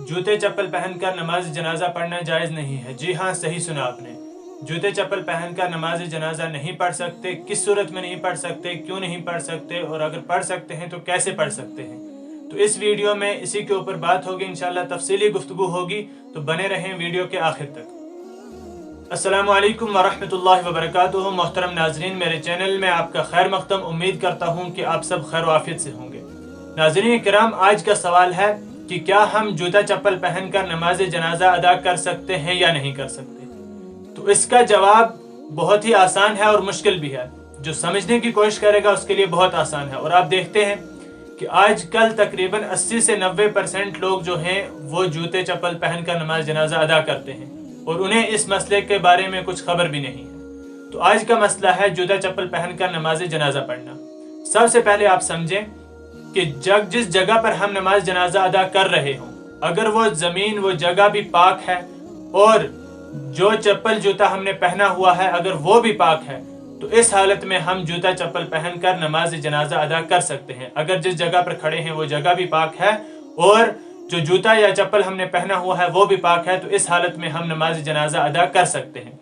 जूते चप्पल पहनकर नमाज जनाजा पढ़ना जायज़ नहीं है। जी हाँ, सही सुना आपने। जूते चप्पल पहनकर नमाज जनाजा नहीं पढ़ सकते। किस सूरत में नहीं पढ़ सकते, क्यों नहीं पढ़ सकते, और अगर पढ़ सकते हैं तो कैसे पढ़ सकते हैं, तो इस वीडियो में इसी के ऊपर बात होगी। इंशाल्लाह तफसीली गुफ्तगू होगी, तो बने रहें वीडियो के आखिर तक। अस्सलामु अलैकुम वरहमतुल्लाहि वबरकातुहू। मोहतरम नाजरीन, मेरे चैनल में आपका खैर मक़दम। उम्मीद करता हूँ कि आप सब खैर आफियत से होंगे। नाज़रीन किराम, आज का सवाल है कि क्या हम जूता चप्पल पहनकर नमाज जनाजा अदा कर सकते हैं या नहीं कर सकते। तो इसका जवाब बहुत ही आसान है और मुश्किल भी है। जो समझने की कोशिश करेगा उसके लिए बहुत आसान है। और आप देखते हैं कि आजकल तकरीबन 80 से 90% लोग जो हैं वो जूते चप्पल पहनकर नमाज जनाजा अदा करते हैं और उन्हें इस मसले के बारे में कुछ खबर भी नहीं है। तो आज का मसला है जूता चप्पल पहनकर नमाज जनाजा पढ़ना। सबसे पहले आप समझें कि जिस जगह पर हम नमाज जनाजा अदा कर रहे हों, अगर वो ज़मीन, वो जगह भी पाक है और जो चप्पल जूता हमने पहना हुआ है अगर वो भी पाक है, तो इस हालत में हम जूता चप्पल पहनकर नमाज जनाजा अदा कर सकते हैं। अगर जिस जगह पर खड़े हैं वो जगह भी पाक है और जो जूता या चप्पल हमने पहना हुआ है वो भी पाक है, तो इस हालत में हम नमाज जनाजा अदा कर सकते हैं।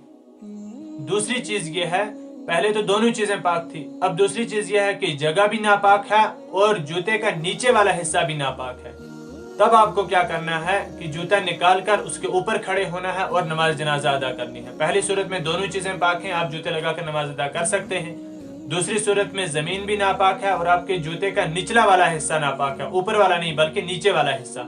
दूसरी चीज ये है, पहले तो दोनों चीजें पाक थी, अब दूसरी चीज ये है कि जगह भी नापाक है और जूते का नीचे वाला हिस्सा भी नापाक है। तब आपको क्या करना है कि जूता निकाल कर उसके ऊपर खड़े होना है और नमाज जनाजा अदा करनी है। पहली सूरत में दोनों चीजें पाक हैं, आप जूते लगाकर नमाज अदा कर सकते हैं। दूसरी सूरत में जमीन भी नापाक है और आपके जूते का निचला वाला हिस्सा नापाक है, ऊपर वाला नहीं बल्कि नीचे वाला हिस्सा।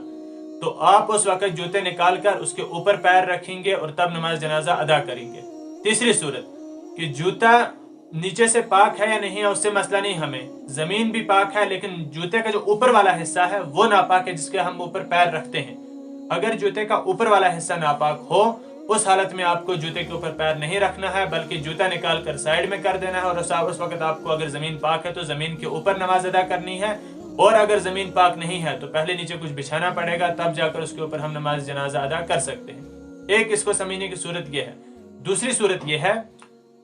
तो आप उस वक्त जूते निकाल कर उसके ऊपर पैर रखेंगे और तब नमाज जनाजा अदा करेंगे। तीसरी सूरत कि जूता नीचे से पाक है या नहीं है उससे मसला नहीं, हमें जमीन भी पाक है लेकिन जूते का जो ऊपर वाला हिस्सा है वो नापाक है जिसके हम ऊपर पैर रखते हैं। अगर जूते का ऊपर वाला हिस्सा नापाक हो, उस हालत में आपको जूते के ऊपर पैर नहीं रखना है बल्कि जूता निकाल कर साइड में कर देना है। और उस वक्त आपको अगर जमीन पाक है तो जमीन के ऊपर नमाज अदा करनी है, और अगर जमीन पाक नहीं है तो पहले नीचे कुछ बिछाना पड़ेगा, तब जाकर उसके ऊपर हम नमाज जनाजा अदा कर सकते हैं। एक इसको समझने की सूरत यह है। दूसरी सूरत यह है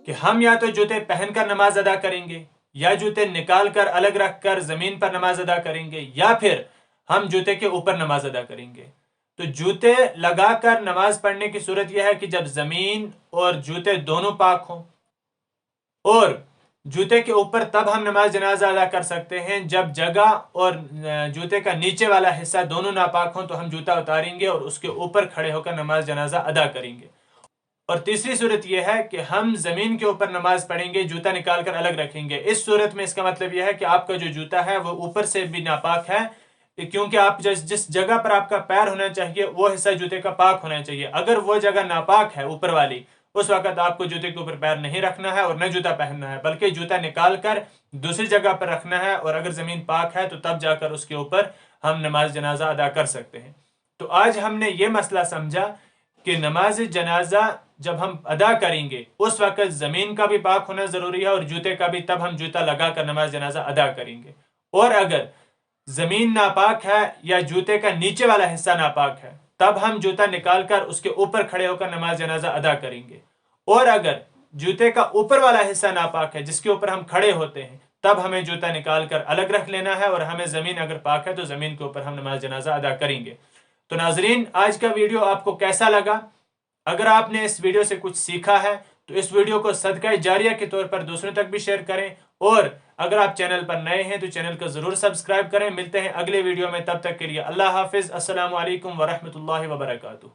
कि हम या तो जूते पहनकर नमाज अदा करेंगे या जूते निकाल कर अलग रख कर जमीन पर नमाज अदा करेंगे, या फिर हम जूते के ऊपर नमाज अदा करेंगे। तो जूते लगाकर नमाज पढ़ने की सूरत यह है कि जब जमीन और जूते दोनों पाक हों, और जूते के ऊपर तब हम नमाज जनाजा अदा कर सकते हैं जब जगह और जूते का नीचे वाला हिस्सा दोनों नापाक हों, तो हम जूता उतारेंगे और उसके ऊपर खड़े होकर नमाज जनाजा अदा करेंगे। और तीसरी सूरत यह है कि हम जमीन के ऊपर नमाज पढ़ेंगे, जूता निकाल कर अलग रखेंगे। इस सूरत में इसका मतलब यह है कि आपका जो जूता है वो ऊपर से भी नापाक है, क्योंकि आप जिस जगह पर आपका पैर होना चाहिए वो हिस्सा जूते का पाक होना चाहिए। अगर वो जगह नापाक है ऊपर वाली, उस वक्त आपको जूते के ऊपर पैर नहीं रखना है और न जूता पहनना है, बल्कि जूता निकाल कर दूसरी जगह पर रखना है। और अगर जमीन पाक है तो तब जाकर उसके ऊपर हम नमाज जनाजा अदा कर सकते हैं। तो आज हमने ये मसला समझा कि नमाज जनाजा जब हम अदा करेंगे उस वक्त जमीन का भी पाक होना जरूरी है और जूते का भी, तब हम जूता लगा कर नमाज जनाजा अदा करेंगे। और अगर जमीन नापाक है या जूते का नीचे वाला हिस्सा नापाक है, तब हम जूता निकाल कर उसके ऊपर खड़े होकर नमाज जनाजा अदा करेंगे। और अगर जूते का ऊपर वाला हिस्सा नापाक है जिसके ऊपर हम खड़े होते हैं, तब हमें जूता निकाल कर अलग रख लेना है, और हमें जमीन अगर पाक है तो जमीन के ऊपर हम नमाज जनाजा अदा करेंगे। तो नाजरीन, आज का वीडियो आपको कैसा लगा? अगर आपने इस वीडियो से कुछ सीखा है तो इस वीडियो को सदका जारिया के तौर पर दूसरों तक भी शेयर करें, और अगर आप चैनल पर नए हैं तो चैनल को जरूर सब्सक्राइब करें। मिलते हैं अगले वीडियो में, तब तक के लिए अल्लाह हाफिज। अस्सलामु अलैकुम वरहमतुल्लाहि वबरकातुहू।